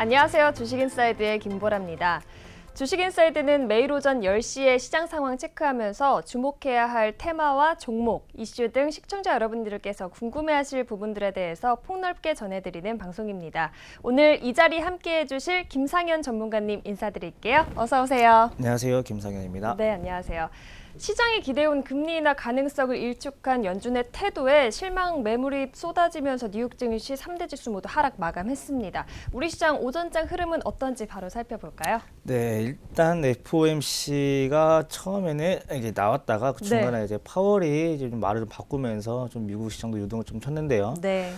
안녕하세요. 주식인사이드의 김보라입니다. 주식인사이드는 매일 오전 10시에 시장 상황 체크하면서 주목해야 할 테마와 종목, 이슈 등 시청자 여러분들께서 궁금해하실 부분들에 대해서 폭넓게 전해드리는 방송입니다. 오늘 이 자리 함께해 주실 김상현 전문가님 인사드릴게요. 어서 오세요. 안녕하세요. 김상현입니다. 네, 안녕하세요. 시장이 기대온 금리 인하 가능성을 일축한 연준의 태도에 실망 매물이 쏟아지면서 뉴욕 증시 3대 지수 모두 하락 마감했습니다. 우리 시장 오전장 흐름은 어떤지 바로 살펴볼까요? 네, 일단 FOMC가 처음에는 이제 나왔다가 그 중간에 네. 이제 파월이 이제 좀 말을 좀 바꾸면서 좀 미국 시장도 유동을 좀 쳤는데요. 네.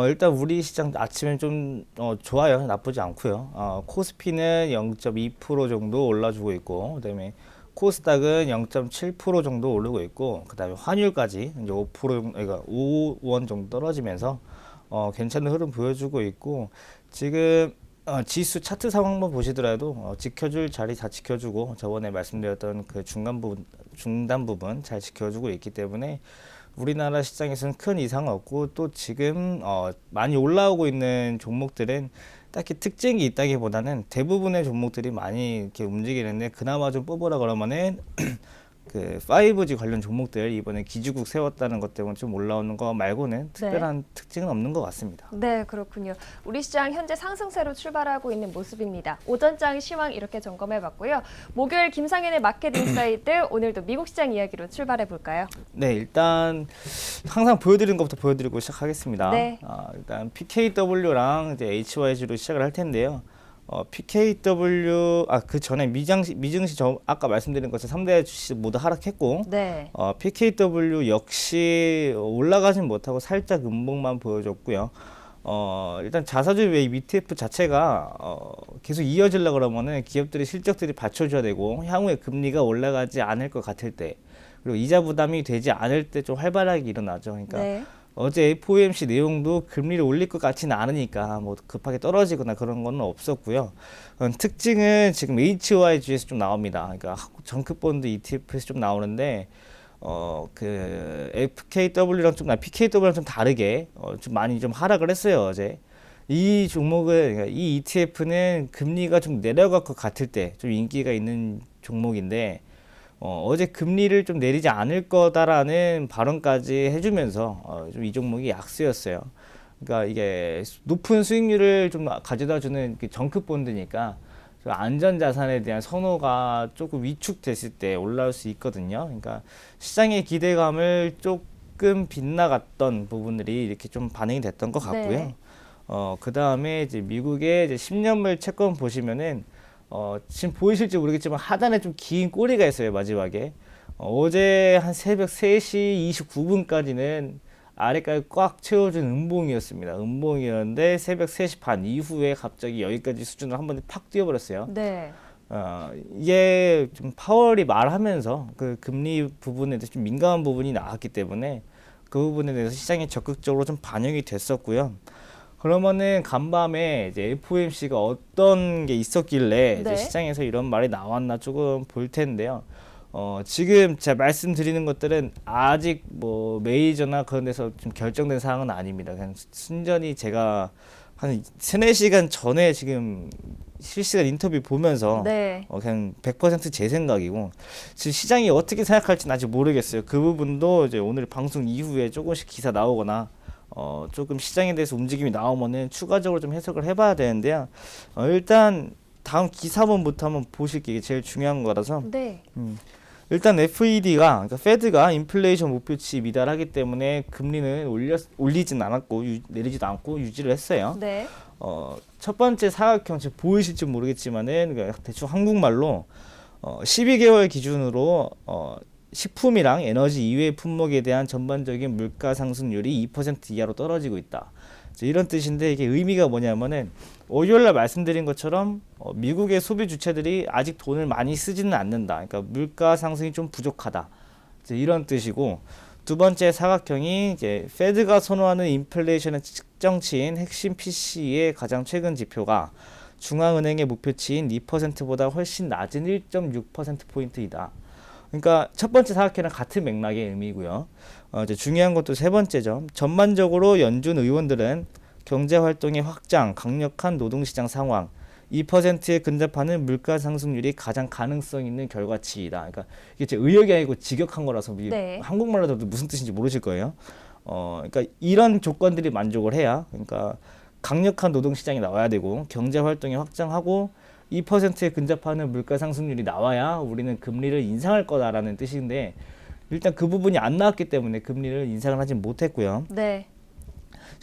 일단 우리 시장 아침에 좀 좋아요. 나쁘지 않고요. 코스피는 0.2% 정도 올라주고 있고, 그다음에 코스닥은 0.7% 정도 오르고 있고, 그다음에 환율까지 이제 5% 그러니까 5원 정도 떨어지면서 괜찮은 흐름 보여주고 있고, 지금 지수 차트 상황만 보시더라도 지켜줄 자리 다 지켜주고, 저번에 말씀드렸던 그 중단 부분 잘 지켜주고 있기 때문에 우리나라 시장에서는 큰 이상 없고, 또 지금 많이 올라오고 있는 종목들은 딱히 특징이 있다기보다는 대부분의 종목들이 많이 이렇게 움직이는데, 그나마 좀 뽑으라 그러면은 그 5G 관련 종목들 이번에 기지국 세웠다는 것 때문에 좀 올라오는 거 말고는 특별한 특징은 없는 것 같습니다. 네, 그렇군요. 우리 시장 현재 상승세로 출발하고 있는 모습입니다. 오전장 시황 이렇게 점검해봤고요. 목요일 김상현의 마켓 인사이드, 오늘도 미국 시장 이야기로 출발해볼까요? 네, 일단 항상 보여드리는 것부터 보여드리고 시작하겠습니다. 네. 일단 PKW랑 이제 HYG로 시작을 할 텐데요. PKW 그 전에 미증시 아까 말씀드린 것처럼 3대 주식 모두 하락했고, 네. PKW 역시 올라가진 못하고 살짝 음봉만 보여줬고요. 일단 자사주 외 ETF 자체가 계속 이어지려 그러면은 기업들의 실적들이 받쳐줘야 되고, 향후에 금리가 올라가지 않을 것 같을 때, 그리고 이자 부담이 되지 않을 때 좀 활발하게 일어나죠. 그러니까 네. 어제 FOMC 내용도 금리를 올릴 것 같지는 않으니까 뭐 급하게 떨어지거나 그런 건 없었고요. 특징은 지금 HYG에서 좀 나옵니다. 그러니까 정크본드 ETF에서 좀 나오는데, 그 FKW랑 PKW랑 좀 다르게 좀 많이 좀 하락을 했어요, 어제. 이 종목은, 그러니까 이 ETF는 금리가 좀 내려갈 것 같을 때 좀 인기가 있는 종목인데, 어제 금리를 좀 내리지 않을 거다라는 발언까지 해주면서 좀 이 종목이 약세였어요. 그러니까 이게 높은 수익률을 좀 가져다주는 정크본드니까 안전자산에 대한 선호가 조금 위축됐을 때 올라올 수 있거든요. 그러니까 시장의 기대감을 조금 빗나갔던 부분들이 이렇게 좀 반영이 됐던 것 같고요. 네. 그 다음에 이제 미국의 이제 10년물 채권 보시면은 지금 보이실지 모르겠지만 하단에 좀 긴 꼬리가 있어요, 마지막에. 어제 한 새벽 3시 29분까지는 아래까지 꽉 채워준 음봉이었습니다. 음봉이었는데 새벽 3시 반 이후에 갑자기 여기까지 수준으로 한 번에 팍 뛰어버렸어요. 네. 이게 좀 파월이 말하면서 그 금리 부분에 대해서 좀 민감한 부분이 나왔기 때문에 그 부분에 대해서 시장에 적극적으로 좀 반영이 됐었고요. 그러면은 간밤에 이제 FOMC가 어떤 게 있었길래 네. 이제 시장에서 이런 말이 나왔나 조금 볼 텐데요. 지금 제가 말씀드리는 것들은 아직 뭐 메이저나 그런 데서 좀 결정된 사항은 아닙니다. 그냥 순전히 제가 한 3-4시간 전에 지금 실시간 인터뷰 보면서 네. 그냥 100% 제 생각이고, 지금 시장이 어떻게 생각할지는 아직 모르겠어요. 그 부분도 이제 오늘 방송 이후에 조금씩 기사 나오거나 조금 시장에 대해서 움직임이 나오면은 추가적으로 좀 해석을 해봐야 되는데요. 일단 다음 기사본부터 한번 보실게요. 이게 제일 중요한 거라서. 네. 일단 FED가, 그러니까 페드가 인플레이션 목표치 미달하기 때문에 금리는 올리진 않았고 내리지도 않고 유지를 했어요. 네. 첫 번째 사각형 지금 보이실지 모르겠지만은, 그러니까 대충 한국말로 12개월 기준으로 식품이랑 에너지 이외의 품목에 대한 전반적인 물가 상승률이 2% 이하로 떨어지고 있다. 이런 뜻인데, 이게 의미가 뭐냐면은 월요일날 말씀드린 것처럼 미국의 소비 주체들이 아직 돈을 많이 쓰지는 않는다. 그러니까 물가 상승이 좀 부족하다. 이런 뜻이고, 두 번째 사각형이 이제 페드가 선호하는 인플레이션의 측정치인 핵심 PC의 가장 최근 지표가 중앙은행의 목표치인 2%보다 훨씬 낮은 1.6%포인트이다. 그러니까 첫 번째 사각형이랑 같은 맥락의 의미고요. 이제 중요한 것도 세 번째죠. 전반적으로 연준 의원들은 경제 활동의 확장, 강력한 노동시장 상황, 2%에 근접하는 물가 상승률이 가장 가능성 있는 결과치이다. 그러니까 이게 제 의역이 아니고 직역한 거라서 네. 한국말로 들어도 무슨 뜻인지 모르실 거예요. 그러니까 이런 조건들이 만족을 해야, 그러니까 강력한 노동시장이 나와야 되고 경제 활동이 확장하고 2%에 근접하는 물가 상승률이 나와야 우리는 금리를 인상할 거다라는 뜻인데, 일단 그 부분이 안 나왔기 때문에 금리를 인상을 하진 못했고요. 네.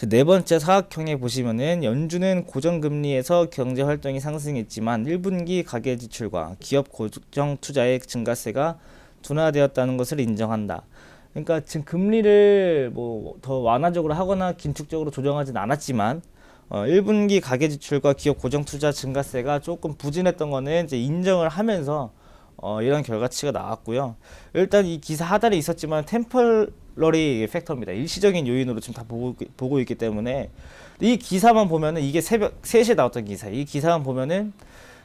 네 번째 사각형에 보시면은 연준은 고정금리에서 경제 활동이 상승했지만 1분기 가계 지출과 기업 고정 투자의 증가세가 둔화되었다는 것을 인정한다. 그러니까 지금 금리를 뭐 더 완화적으로 하거나 긴축적으로 조정하진 않았지만 1분기 가계 지출과 기업 고정 투자 증가세가 조금 부진했던 거는 이제 인정을 하면서 이런 결과치가 나왔고요. 일단 이 기사 하단에 있었지만 템퍼러리 팩터입니다. 일시적인 요인으로 지금 다 보고 있기 때문에 이 기사만 보면은, 이게 새벽 3시에 나왔던 기사, 이 기사만 보면은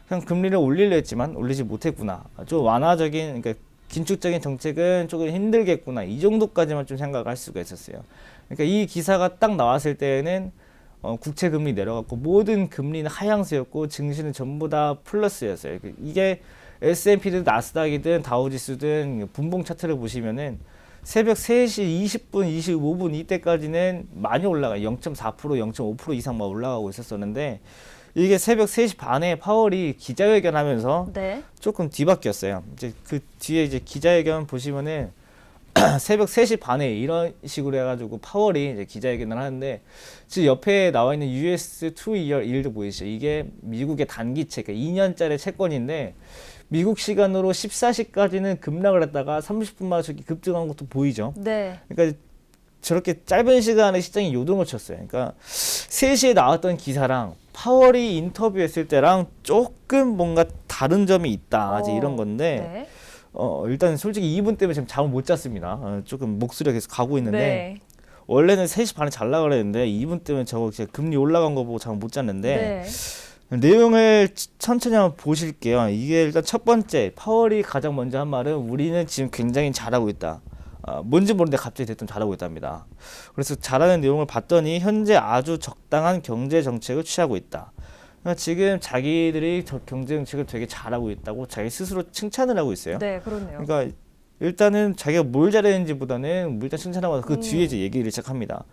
그냥 금리를 올리려 했지만 올리지 못했구나, 좀 완화적인, 그러니까 긴축적인 정책은 조금 힘들겠구나, 이 정도까지만 좀 생각할 수가 있었어요. 그러니까 이 기사가 딱 나왔을 때는 국채 금리 내려갔고 모든 금리는 하향세였고 증시는 전부 다 플러스였어요. 이게 S&P든 나스닥이든 다우지수든 분봉 차트를 보시면은 새벽 3시 20분, 25분 이때까지는 많이 올라가요. 0.4%, 0.5% 이상 막 올라가고 있었었는데, 이게 새벽 3시 반에 파월이 기자회견하면서 네. 조금 뒤바뀌었어요. 이제 그 뒤에 이제 기자회견 보시면은 새벽 3시 반에 이런 식으로 해가지고 파월이 이제 기자회견을 하는데, 지금 옆에 나와 있는 US 2-year yield도 보이시죠? 이게 미국의 단기채, 그러니까 2년짜리 채권인데 미국 시간으로 14시까지는 급락을 했다가 30분마다 저기 급등한 것도 보이죠? 네. 그러니까 저렇게 짧은 시간에 시장이 요동을 쳤어요. 그러니까 3시에 나왔던 기사랑 파월이 인터뷰했을 때랑 조금 뭔가 다른 점이 있다, 이제 이런 건데, 네. 일단 솔직히 이분 때문에 지금 잠을 못 잤습니다. 조금 목소리가 계속 가고 있는데, 네. 원래는 3시 반에 잘라 그랬는데 이분 때문에 저거 진짜 금리 올라간 거 보고 잠을 못 잤는데, 네. 내용을 천천히 한번 보실게요. 이게 일단 첫 번째, 파월이 가장 먼저 한 말은 우리는 지금 굉장히 잘하고 있다. 뭔지 모르는데 갑자기 대뜸 잘하고 있답니다. 그래서 잘하는 내용을 봤더니 현재 아주 적당한 경제 정책을 취하고 있다. 그러니까 지금 자기들이 경제 정책을 되게 잘하고 있다고 자기 스스로 칭찬을 하고 있어요. 네, 그렇네요. 그러니까 일단은 자기가 뭘 잘했는지보다는 일단 칭찬하고 그 뒤에 이제 얘기를 시작합니다.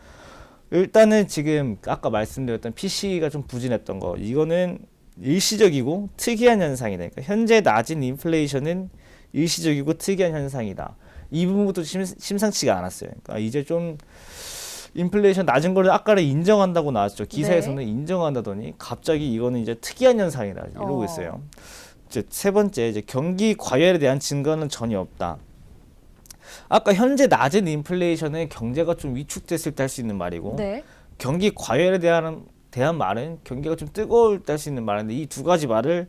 일단은 지금 아까 말씀드렸던 PC가 좀 부진했던 거, 이거는 일시적이고 특이한 현상이다. 그러니까 현재 낮은 인플레이션은 일시적이고 특이한 현상이다. 이 부분도 심상치가 않았어요. 그러니까 이제 좀 인플레이션 낮은 거를 아까는 인정한다고 나왔죠. 기사에서는 네. 인정한다더니 갑자기 이거는 이제 특이한 현상이다 이러고 있어요. 이제 세 번째, 이제 경기 과열에 대한 증거는 전혀 없다. 아까 현재 낮은 인플레이션은 경제가 좀 위축됐을 때 할 수 있는 말이고, 네. 경기 과열에 대한 말은 경기가 좀 뜨거울 때 할 수 있는 말인데, 이 두 가지 말을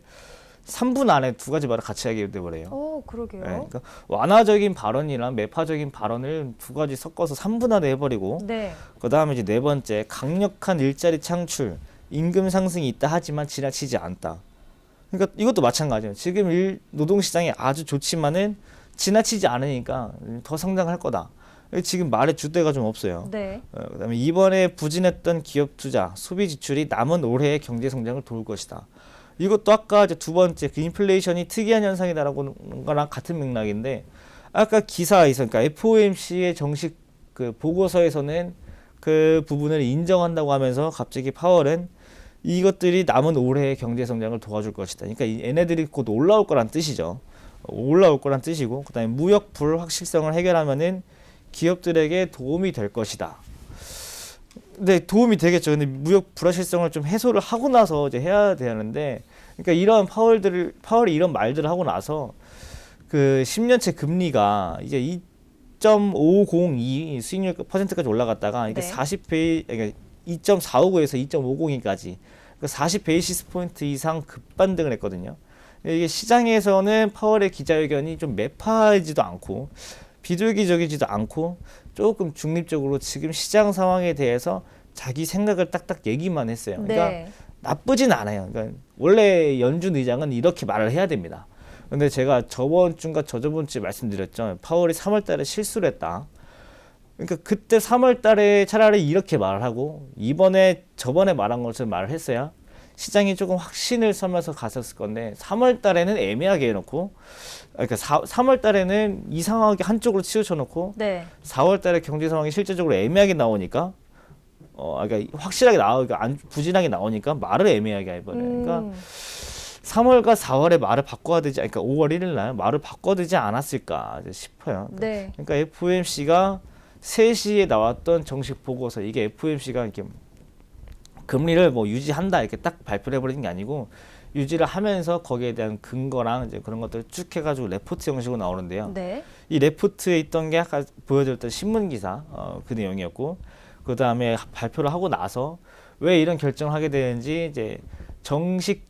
3분 안에 두 가지 말을 같이 하게 돼버려요. 그러게요. 네, 그러니까 완화적인 발언이랑 매파적인 발언을 두 가지 섞어서 3분 안에 해버리고, 네. 그 다음에 이제 네 번째, 강력한 일자리 창출, 임금 상승이 있다 하지만 지나치지 않다. 그러니까 이것도 마찬가지예요. 지금 노동시장이 아주 좋지만은 지나치지 않으니까 더 성장할 거다. 지금 말의 줏대가 좀 없어요. 네. 그다음에 이번에 부진했던 기업 투자, 소비 지출이 남은 올해의 경제 성장을 도울 것이다. 이것도 아까 이제 두 번째, 그 인플레이션이 특이한 현상이다라고 거랑 같은 맥락인데, 아까 기사에서, 그러니까 FOMC의 정식 그 보고서에서는 그 부분을 인정한다고 하면서 갑자기 파월은 이것들이 남은 올해의 경제 성장을 도와줄 것이다. 그러니까 얘네들이 곧 올라올 거란 뜻이죠. 올라올 거란 뜻이고, 그다음에 무역 불확실성을 해결하면은 기업들에게 도움이 될 것이다. 네, 도움이 되겠죠. 근데 무역 불확실성을 좀 해소를 하고 나서 이제 해야 되는데, 그러니까 이런 파월이 이런 말들을 하고 나서 그 10년째 금리가 이제 2.502 수익률 퍼센트까지 올라갔다가 이게 네. 그러니까 2.459에서 2.502까지, 그러니까 40베이시스 포인트 이상 급반등을 했거든요. 이게 시장에서는 파월의 기자회견이 좀 매파하지도 않고 비둘기적이지도 않고 조금 중립적으로 지금 시장 상황에 대해서 자기 생각을 딱딱 얘기만 했어요. 그러니까 네. 나쁘진 않아요. 그러니까 원래 연준 의장은 이렇게 말을 해야 됩니다. 근데 제가 저번 주인가 저저번 주에 말씀드렸죠. 파월이 3월 달에 실수를 했다. 그러니까 그때 3월 달에 차라리 이렇게 말을 하고 저번에 말한 것을 말을 했어야 시장이 조금 확신을 서면서 갔었을 건데 3월 달에는 애매하게 해놓고 그러니까 3월 달에는 이상하게 한쪽으로 치우쳐 놓고 네. 4월 달에 경제 상황이 실제적으로 애매하게 나오니까 그러니까 확실하게 부진하게 나오니까 말을 애매하게 해버려요. 그러니까 3월과 4월에 말을 바꿔야 되지, 그러니까 5월 1일 날 말을 바꿔야 되지 않았을까 싶어요. 네. 그러니까 FOMC가 3시에 나왔던 정식 보고서, 이게 FOMC가 이렇게 금리를 뭐 유지한다 이렇게 딱 발표를 해버리는 게 아니고 유지를 하면서 거기에 대한 근거랑 이제 그런 것들을 쭉 해가지고 레포트 형식으로 나오는데요. 네. 이 레포트에 있던 게 아까 보여드렸던 신문 기사 그 내용이었고, 그 다음에 발표를 하고 나서 왜 이런 결정을 하게 되는지 이제 정식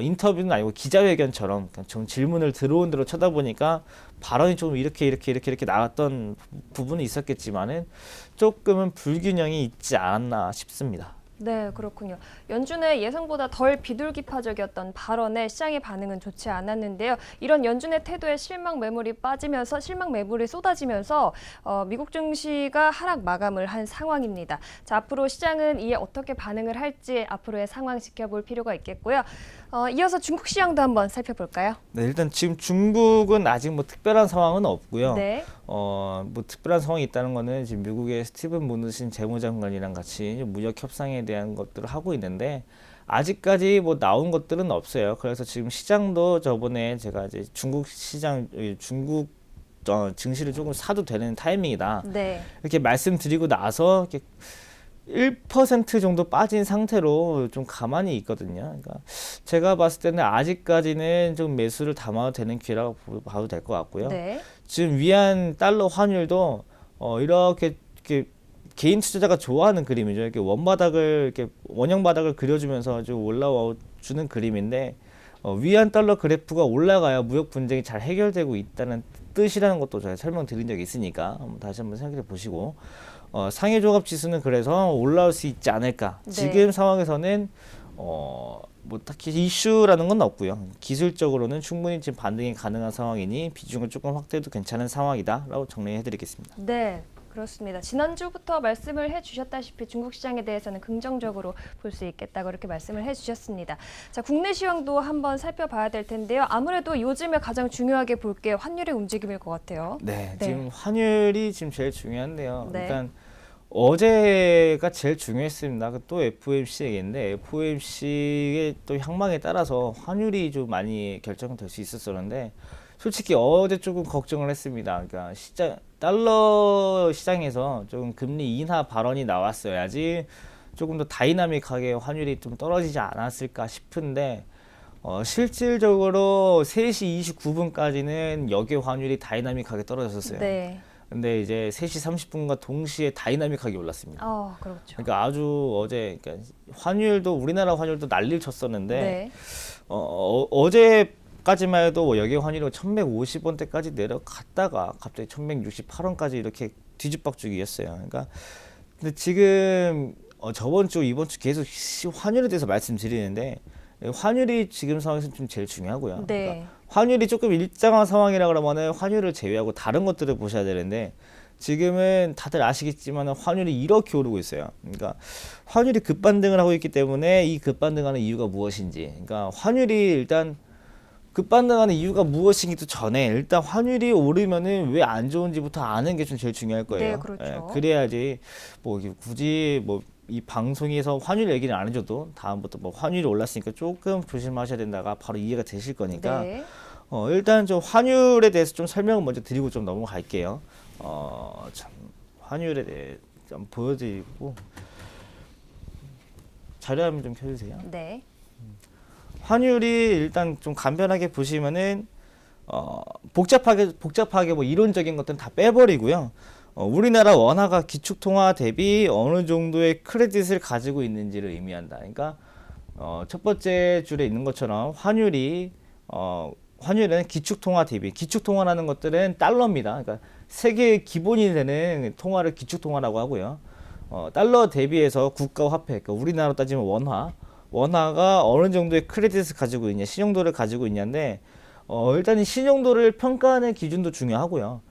인터뷰는 아니고 기자회견처럼 좀 질문을 들어온 대로 쳐다보니까 발언이 좀 이렇게 나왔던 부분이 있었겠지만은 조금은 불균형이 있지 않았나 싶습니다. 네, 그렇군요. 연준의 예상보다 덜 비둘기파적이었던 발언에 시장의 반응은 좋지 않았는데요. 이런 연준의 태도에 실망 매물이 쏟아지면서 미국 증시가 하락 마감을 한 상황입니다. 자, 앞으로 시장은 이에 어떻게 반응을 할지 앞으로의 상황 지켜볼 필요가 있겠고요. 이어서 중국 시장도 한번 살펴볼까요? 네, 일단 지금 중국은 아직 뭐 특별한 상황은 없고요. 네. 뭐 특별한 상황이 있다는 거는 지금 미국의 스티븐 무누신 재무장관이랑 같이 무역 협상에 대한 것들을 하고 있는데 아직까지 뭐 나온 것들은 없어요. 그래서 지금 시장도 저번에 제가 이제 중국 증시를 조금 사도 되는 타이밍이다. 네. 이렇게 말씀드리고 나서 이렇게 1% 정도 빠진 상태로 좀 가만히 있거든요. 그러니까 제가 봤을 때는 아직까지는 좀 매수를 담아도 되는 기회라고 봐도 될 것 같고요. 네. 지금 위안 달러 환율도 이렇게 개인 투자자가 좋아하는 그림이죠. 이렇게 원형 바닥을 그려주면서 좀 올라와 주는 그림인데 위안 달러 그래프가 올라가야 무역 분쟁이 잘 해결되고 있다는 뜻이라는 것도 제가 설명드린 적이 있으니까 다시 한번 생각해 보시고 상해 종합 지수는 그래서 올라올 수 있지 않을까. 네. 지금 상황에서는 뭐 딱히 이슈라는 건 없고요. 기술적으로는 충분히 지금 반등이 가능한 상황이니 비중을 조금 확대해도 괜찮은 상황이다라고 정리해드리겠습니다. 네. 그렇습니다. 지난주부터 말씀을 해주셨다시피 중국 시장에 대해서는 긍정적으로 볼 수 있겠다 그렇게 말씀을 해주셨습니다. 자, 국내 시황도 한번 살펴봐야 될 텐데요. 아무래도 요즘에 가장 중요하게 볼 게 환율의 움직임일 것 같아요. 네, 네. 지금 환율이 지금 제일 중요한데요. 네. 일단 어제가 제일 중요했습니다. 또 FOMC 얘기인데 FOMC의 또 향망에 따라서 환율이 좀 많이 결정될 수 있었었는데 솔직히 어제 조금 걱정을 했습니다. 그러니까 달러 시장에서 조금 금리 인하 발언이 나왔어야지 조금 더 다이나믹하게 환율이 좀 떨어지지 않았을까 싶은데 실질적으로 3시 29분까지는 역의 환율이 다이나믹하게 떨어졌었어요. 네. 근데 이제 3시 30분과 동시에 다이나믹하게 올랐습니다. 그렇죠. 그러니까 아주 그러니까 우리나라 환율도 난리를 쳤었는데 네. 어제까지만 해도 뭐 역의 환율이 1150원대까지 내려갔다가 갑자기 1168원까지 이렇게 뒤집박죽이었어요. 그러니까 근데 지금 저번 주 이번 주 계속 환율에 대해서 말씀드리는데 환율이 지금 상황에서 좀 제일 중요하고요. 네. 그러니까 환율이 조금 일정한 상황이라 그러면은 환율을 제외하고 다른 것들을 보셔야 되는데 지금은 다들 아시겠지만 환율이 이렇게 오르고 있어요. 그러니까 환율이 급반등을 하고 있기 때문에 이 급반등하는 이유가 무엇인지, 그러니까 환율이 일단 급반등하는 이유가 무엇이기도 전에 일단 환율이 오르면은 왜 안 좋은지부터 아는 게 좀 제일 중요할 거예요. 네, 그렇죠. 그래야지 뭐 굳이 뭐 이 방송에서 환율 얘기를 안 해줘도 다음부터 뭐 환율이 올랐으니까 조금 조심하셔야 된다가 바로 이해가 되실 거니까 네. 일단 좀 환율에 대해서 좀 설명을 먼저 드리고 좀 넘어갈게요. 참 환율에 대해 좀 보여드리고 자료 한번 좀 켜주세요. 네. 환율이 일단 좀 간편하게 보시면은 복잡하게 뭐 이론적인 것들은 다 빼버리고요. 우리나라 원화가 기축통화 대비 어느 정도의 크레딧을 가지고 있는지를 의미한다. 그러니까 첫 번째 줄에 있는 것처럼 환율은 기축통화 대비, 기축통화라는 것들은 달러입니다. 그러니까 세계의 기본이 되는 통화를 기축통화라고 하고요. 달러 대비해서 국가 화폐, 그러니까 우리나라로 따지면 원화가 어느 정도의 크레딧을 가지고 있냐, 신용도를 가지고 있냐인데 일단 이 신용도를 평가하는 기준도 중요하고요.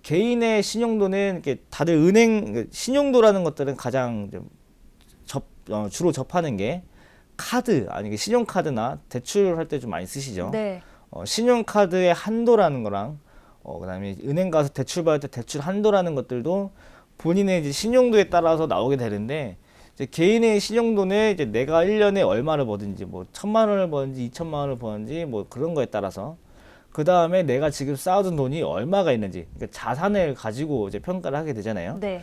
개인의 신용도는 이렇게 다들 은행 신용도라는 것들은 가장 좀 주로 접하는 게 카드 아니 신용카드나 대출할 때 좀 많이 쓰시죠. 네. 신용카드의 한도라는 거랑 그다음에 은행 가서 대출 받을 때 대출 한도라는 것들도 본인의 이제 신용도에 따라서 나오게 되는데 이제 개인의 신용도는 이제 내가 1년에 얼마를 버든지 뭐 1,000만 원을 버든지 2,000만 원을 버든지 뭐 그런 거에 따라서 그 다음에 내가 지금 쌓아둔 돈이 얼마가 있는지 그러니까 자산을 가지고 이제 평가를 하게 되잖아요. 네.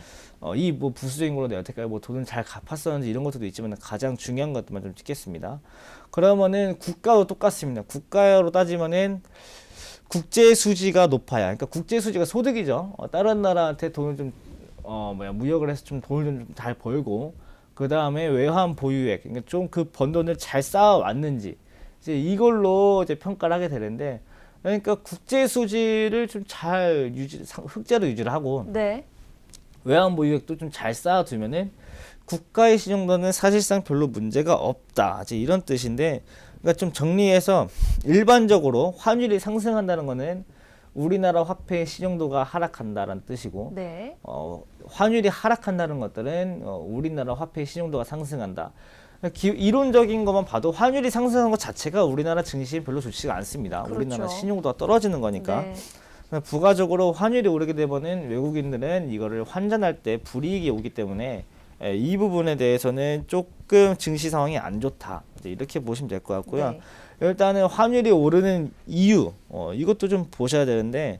이 뭐 부수적인 걸로 내가 여태까지 뭐 돈을 잘 갚았었는지 이런 것들도 있지만 가장 중요한 것들만 좀 찍겠습니다. 그러면은 국가도 똑같습니다. 국가로 따지면은 국제 수지가 높아야 그러니까 국제 수지가 소득이죠. 다른 나라한테 돈을 좀 무역을 해서 좀 돈을 좀 잘 벌고 그 다음에 외환 보유액 그러니까 좀 그 번 돈을 잘 쌓아왔는지 이제 이걸로 이제 평가를 하게 되는데 그러니까 국제 수지를 좀 잘 흑자로 유지를 하고 네. 외환 보유액도 좀 잘 쌓아두면은 국가의 신용도는 사실상 별로 문제가 없다. 이제 이런 뜻인데, 그러니까 좀 정리해서 일반적으로 환율이 상승한다는 거는 우리나라 화폐의 신용도가 하락한다라는 뜻이고, 네. 환율이 하락한다는 것들은 우리나라 화폐의 신용도가 상승한다. 이론적인 것만 봐도 환율이 상승한 것 자체가 우리나라 증시에 별로 좋지가 않습니다. 그렇죠. 우리나라 신용도가 떨어지는 거니까. 네. 부가적으로 환율이 오르게 되면은 외국인들은 이거를 환전할 때 불이익이 오기 때문에 이 부분에 대해서는 조금 증시 상황이 안 좋다. 이제 이렇게 보시면 될 것 같고요. 네. 일단은 환율이 오르는 이유, 이것도 좀 보셔야 되는데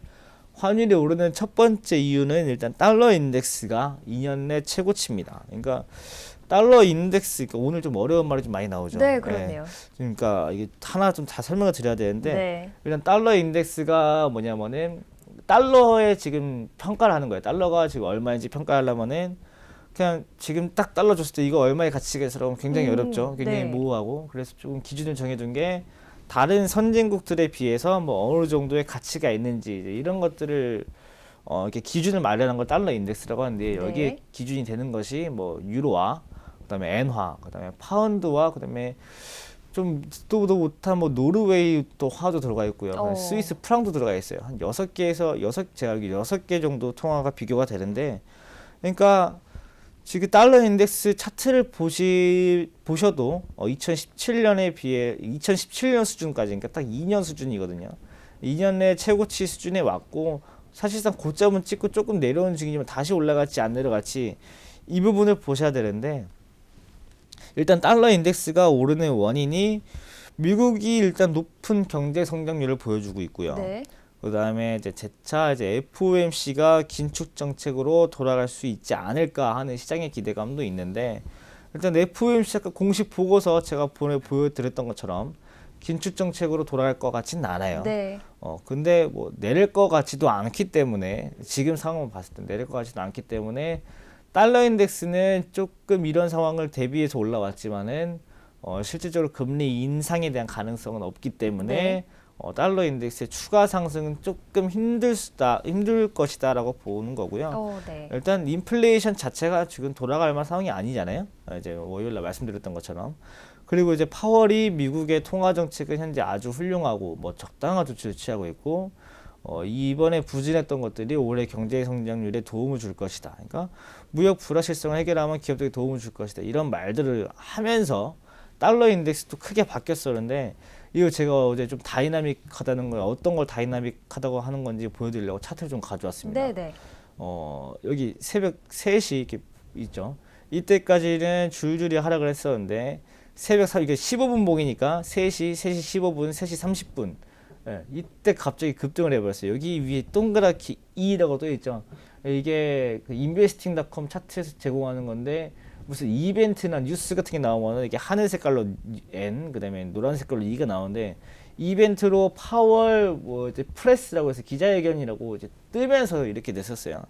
환율이 오르는 첫 번째 이유는 일단 달러 인덱스가 2년 내 최고치입니다. 그러니까 달러 인덱스, 그러니까 오늘 좀 어려운 말이 좀 많이 나오죠. 네, 그렇네요. 그러니까 이게 하나 좀 다 설명을 드려야 되는데 네. 일단 달러 인덱스가 뭐냐면은 달러에 지금 평가를 하는 거예요. 달러가 지금 얼마인지 평가하려면은 그냥 지금 딱 달러 줬을 때 이거 얼마의 가치가 있어라면 굉장히 어렵죠. 굉장히 네. 모호하고 그래서 조금 기준을 정해둔 게 다른 선진국들에 비해서 뭐 어느 정도의 가치가 있는지 이제 이런 것들을 이렇게 기준을 마련한 걸 달러 인덱스라고 하는데 여기에 네. 기준이 되는 것이 뭐 유로화, 그다음에 엔화, 그다음에 파운드와 그다음에 좀 듣도 보도 못한 뭐 노르웨이 또 화도 들어가 있고요. 스위스 프랑도 들어가 있어요. 한 6개에서 제가 알기 6개 정도 통화가 비교가 되는데 그러니까 지금 달러 인덱스 차트를 보셔도 2017년에 비해 2017년 수준까지 그러니까 딱 2년 수준이거든요. 2년 내 최고치 수준에 왔고 사실상 고점은 찍고 조금 내려온 중이지만 다시 올라갔지 안 내려갔지 이 부분을 보셔야 되는데 일단 달러 인덱스가 오르는 원인이 미국이 일단 높은 경제 성장률을 보여주고 있고요. 네. 그다음에 이제 재차 이제 FOMC가 긴축 정책으로 돌아갈 수 있지 않을까 하는 시장의 기대감도 있는데 일단 FOMC 아까 공식 보고서 제가 보여드렸던 것처럼 긴축 정책으로 돌아갈 것 같지는 않아요. 네. 근데 뭐 내릴 것 같지도 않기 때문에 지금 상황을 봤을 때 내릴 것 같지도 않기 때문에 달러 인덱스는 조금 이런 상황을 대비해서 올라왔지만은 실질적으로 금리 인상에 대한 가능성은 없기 때문에 네. 달러 인덱스의 추가 상승은 조금 힘들 것이다라고 보는 거고요. 네. 일단 인플레이션 자체가 지금 돌아갈 만한 상황이 아니잖아요. 이제 월요일날 말씀드렸던 것처럼. 그리고 이제 파월이 미국의 통화 정책은 현재 아주 훌륭하고 뭐 적당한 조치를 취하고 있고 이번에 부진했던 것들이 올해 경제 성장률에 도움을 줄 것이다. 그러니까 무역 불확실성을 해결하면 기업들에게 도움을 줄 것이다. 이런 말들을 하면서 달러 인덱스도 크게 바뀌었었는데 이거 제가 어제 좀 다이나믹하다는 걸 어떤 걸 다이나믹하다고 하는 건지 보여드리려고 차트를 좀 가져왔습니다. 네네. 여기 새벽 3시 이렇게 있죠. 이때까지는 줄줄이 하락을 했었는데 새벽 이게 15분 봉이니까 3시 15분, 3시 30분 예, 이때 갑자기 급등을 해버렸어요. 여기 위에 동그랗게 E라고 떠 있죠. 이게 그 investing.com 차트에서 제공하는 건데 무슨 이벤트나 뉴스 같은 게 나오면 이게 하늘 색깔로 N, 그다음에 노란 색깔로 E가 나오는데 이벤트로 파월 뭐 이제 프레스라고 해서 기자회견이라고 이제 뜨면서 이렇게 냈었어요.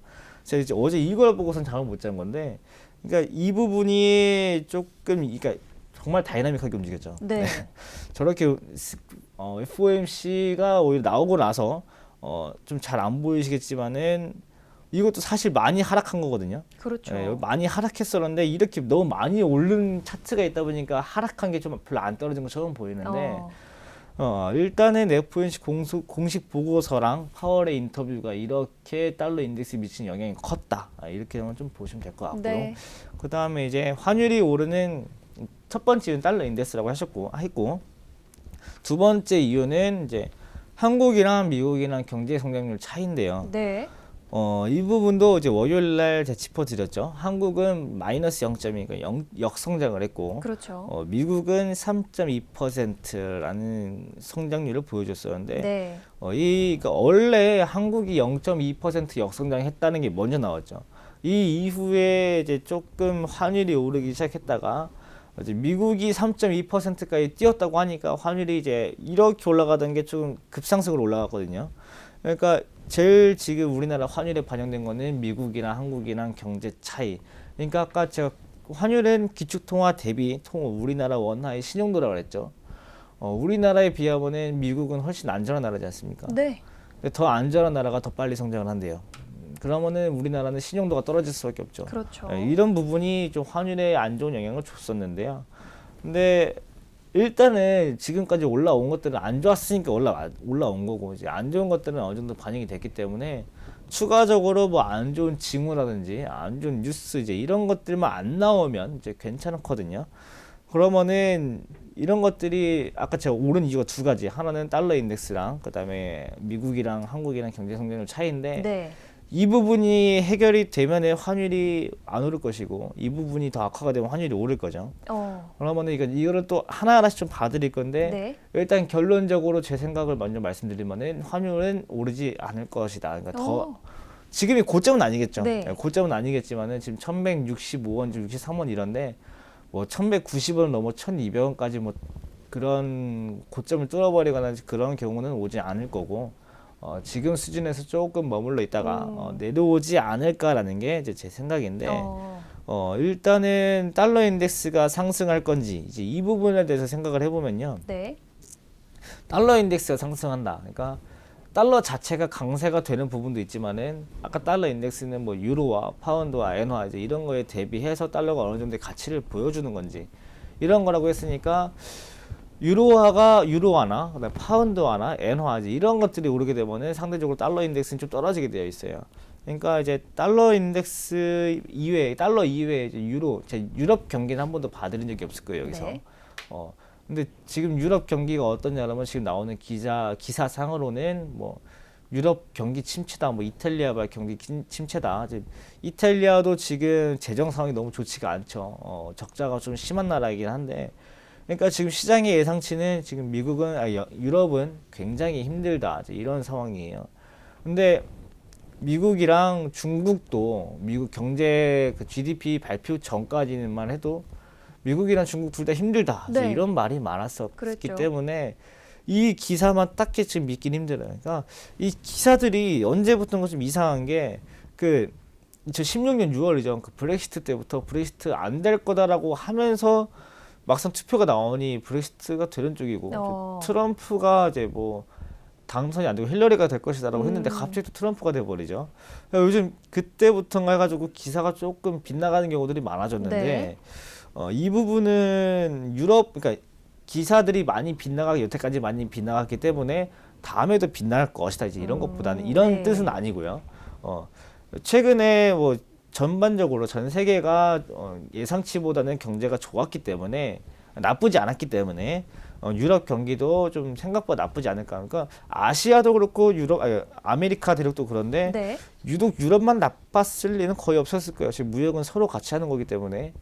제가 이제 어제 이걸 보고선 잠을 못 잔 건데, 그러니까 이 부분이 조금 그러니까 정말 다이나믹하게 움직였죠. 네. 저렇게 FOMC가 오히려 나오고 나서 좀 잘 안 보이시겠지만은 이것도 사실 많이 하락한 거거든요. 그렇죠. 많이 하락했었는데 이렇게 너무 많이 오른 차트가 있다 보니까 하락한 게 좀 별로 안 떨어진 것처럼 보이는데 일단은 FOMC 공식 보고서랑 파월의 인터뷰가 이렇게 달러 인덱스에 미친 영향이 컸다. 이렇게만 좀 보시면 될 것 같고요. 네. 그 다음에 이제 환율이 오르는 첫 번째 이유는 달러 인덱스라고 했고, 두 번째 이유는 이제 한국이랑 미국이랑 경제 성장률 차이인데요. 네. 이 부분도 이제 월요일 날 제가 짚어드렸죠. 한국은 마이너스 0.2가 역성장을 했고, 그렇죠. 미국은 3.2%라는 성장률을 보여줬었는데, 네. 그러니까 원래 한국이 0.2% 역성장했다는 게 먼저 나왔죠. 이 이후에 이제 조금 환율이 오르기 시작했다가 이제 미국이 3.2%까지 뛰었다고 하니까 환율이 이제 이렇게 올라가던 게 좀 급상승으로 올라갔거든요. 그러니까 제일 지금 우리나라 환율에 반영된 거는 미국이랑 한국이랑 경제 차이. 그러니까 아까 제가 환율은 기축통화 대비 우리나라 원화의 신용도라고 그랬죠. 우리나라에 비하면은 미국은 훨씬 안전한 나라지 않습니까? 네. 근데 더 안전한 나라가 더 빨리 성장을 한대요. 그러면은 우리나라는 신용도가 떨어질 수밖에 없죠. 그렇죠. 이런 부분이 좀 환율에 안 좋은 영향을 줬었는데요. 근데 일단은 지금까지 올라온 것들은 안 좋았으니까 올라온 거고, 이제 안 좋은 것들은 어느 정도 반영이 됐기 때문에 추가적으로 뭐 안 좋은 징후라든지 안 좋은 뉴스 이제 이런 것들만 안 나오면 이제 괜찮거든요. 그러면은 이런 것들이 아까 제가 오른 이유가 두 가지. 하나는 달러 인덱스랑 그다음에 미국이랑 한국이랑 경제 성장률 차이인데, 네. 이 부분이 해결이 되면은 환율이 안 오를 것이고, 이 부분이 더 악화가 되면 환율이 오를 거죠. 그러면은 이거를 또 하나하나씩 좀 봐드릴 건데, 네. 일단 결론적으로 제 생각을 먼저 말씀드리면은 환율은 오르지 않을 것이다. 그러니까 지금이 고점은 아니겠죠. 네. 고점은 아니겠지만은 지금 1165원, 63원 이런데 뭐 1190원 넘어 1200원까지 뭐 그런 고점을 뚫어버리거나 그런 경우는 오지 않을 거고, 지금 수준에서 조금 머물러 있다가 내려오지 않을까라는 게 이제 제 생각인데, 일단은 달러 인덱스가 상승할 건지 이제 이 부분에 대해서 생각을 해보면요. 네. 달러 인덱스가 상승한다. 그러니까 달러 자체가 강세가 되는 부분도 있지만은, 아까 달러 인덱스는 뭐 유로와 파운드와 엔화 이제 이런 거에 대비해서 달러가 어느 정도의 가치를 보여주는 건지 이런 거라고 했으니까, 유로화나 그다음에 파운드화나 엔화 이런 것들이 오르게 되면은 상대적으로 달러 인덱스는 좀 떨어지게 되어 있어요. 그러니까 이제 달러 이외에 이제 유럽 경기는 한 번도 봐드린 적이 없을 거예요, 여기서. 네. 근데 지금 유럽 경기가 어떠냐면, 지금 나오는 기사상으로는 뭐 유럽 경기 침체다, 뭐 이탈리아발 경기 침체다. 이제 이탈리아도 지금 재정 상황이 너무 좋지가 않죠. 적자가 좀 심한 나라이긴 한데, 그러니까 지금 시장의 예상치는 지금 유럽은 굉장히 힘들다, 이런 상황이에요. 근데 미국이랑 중국도 미국 경제 GDP 발표 전까지만 해도 미국이랑 중국 둘 다 힘들다, 네. 이런 말이 많았었기 그랬죠. 때문에 이 기사만 딱히 지금 믿긴 힘들어요. 그러니까 이 기사들이 언제부턴가 좀 이상한 게, 2016년 6월이죠. 그 브렉시트 때부터 브렉시트 안 될 거다라고 하면서 막상 투표가 나오니 브렉시트가 되는 쪽이고, 트럼프가 이제 뭐 당선이 안 되고 힐러리가 될 것이다라고 했는데 갑자기 또 트럼프가 돼버리죠. 그러니까 요즘 그때부터인가 해가지고 기사가 조금 빗나가는 경우들이 많아졌는데, 네. 이 부분은 그러니까 기사들이 많이 빗나가기, 여태까지 많이 빗나갔기 때문에 다음에도 빗나갈 것이다, 이제 이런 것보다는 이런 네. 뜻은 아니고요. 최근에 뭐 전반적으로 전 세계가 예상치보다는 경제가 좋았기 때문에, 나쁘지 않았기 때문에 유럽 경기도 좀 생각보다 나쁘지 않을까. 그러니까 아시아도 그렇고 아메리카 대륙도 그런데, 네. 유독 유럽만 나빴을 리는 거의 없었을 거예요. 지금 무역은 서로 같이 하는 거기 때문에.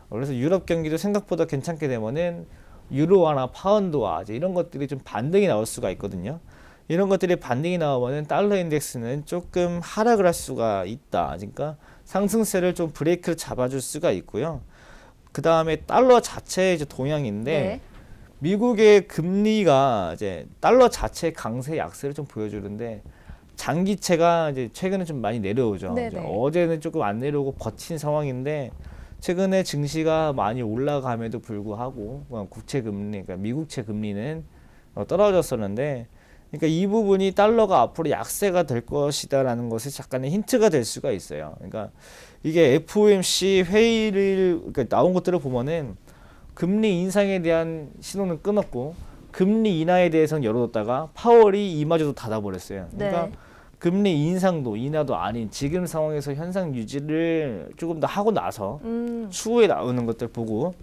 그래서 유럽 경기도 생각보다 괜찮게 되면은 유로화나 파운드화 이제 이런 것들이 좀 반등이 나올 수가 있거든요. 이런 것들이 반등이 나오면은 달러 인덱스는 조금 하락을 할 수가 있다. 그러니까 상승세를 좀 브레이크를 잡아줄 수가 있고요. 그 다음에 달러 자체의 이제 동향인데, 네. 미국의 금리가 이제 달러 자체의 강세 약세를 좀 보여주는데, 장기채가 이제 최근에 좀 많이 내려오죠. 네네. 이제 어제는 조금 안 내려오고 버틴 상황인데, 최근에 증시가 많이 올라감에도 불구하고 국채 금리, 그러니까 미국채 금리는 떨어졌었는데, 그러니까 이 부분이 달러가 앞으로 약세가 될 것이다라는 것이 잠깐의 힌트가 될 수가 있어요. 그러니까 이게 FOMC 회의를, 그러니까 나온 것들을 보면은 금리 인상에 대한 신호는 끊었고, 금리 인하에 대해서는 열어뒀다가 파월이 이마저도 닫아버렸어요. 그러니까 네. 금리 인상도 인하도 아닌 지금 상황에서 현상 유지를 조금 더 하고 나서 추후에 나오는 것들 보고